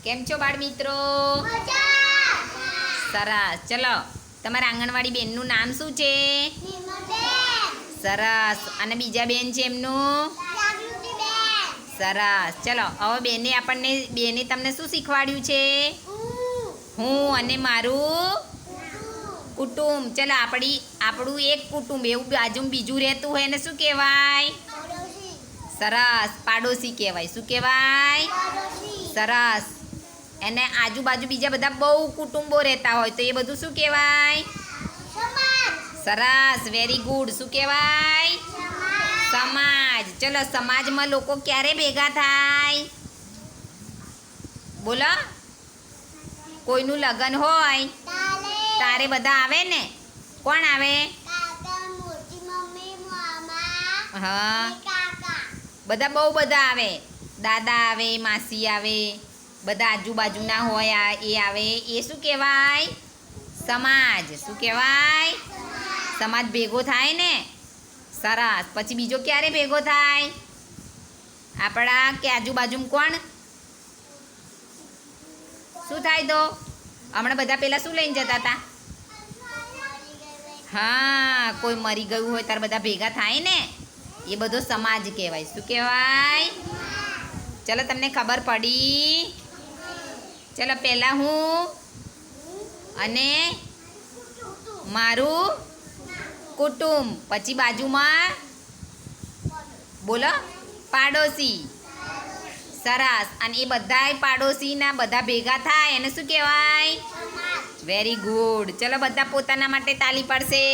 કેમ છો બાળ મિત્રો? સરસ. ચલો, તમારા આંગણવાડી બેનનું નામ શું છે? સરસ. અને બીજા બેન છે એમનું? સરસ. ચલો, હવે બેને તમને શું શીખવાડ્યું છે? હું અને મારું કુટુંબ. ચલો, આપણું એક કુટુંબ એવું બાજુમાં બીજું રહેતું હોય એને શું કહેવાય? સરસ. પાડોશી કહેવાય. શું કહેવાય? સરસ. એને આજુબાજુ બીજા બધા બહુ કુટુંબો રહેતા હોય તો એ બધું શું કહેવાય? સરસ. Very good. શું કહેવાય? સમાજ. ચલો, સમાજમાં લોકો ક્યારે ભેગા થાય? બોલો. કોઈનું લગ્ન હોય તારે બધા આવે ને? કોણ આવે? હા, બધા બહુ બધા આવે. દાદા આવે, માસી આવે, બધા આજુબાજુના હોય એ આવે. એ શું કહેવાય? સમાજ. શું કહેવાય? સમાજ ભેગો થાય ને? સરસ. પછી બીજો ક્યારે ભેગો થાય? આપણા કે આજુબાજુમાં કોણ શું થાય તો? હમણાં બધા પેલા શું લઈને જતા હતા? હા, કોઈ મરી ગયું હોય ત્યારે બધા ભેગા થાય ને? એ બધો સમાજ કહેવાય. શું કહેવાય? ચલો, તમને ખબર પડી? ચલો, પહેલાં હું અને મારું કુટુંબ, પછી બાજુમાં બોલો પાડોશી. સરસ. અને એ બધા પાડોશીના બધા ભેગા થાય એને શું કહેવાય? Very good. ચલો, બધા પોતાના માટે તાલી પાડશે.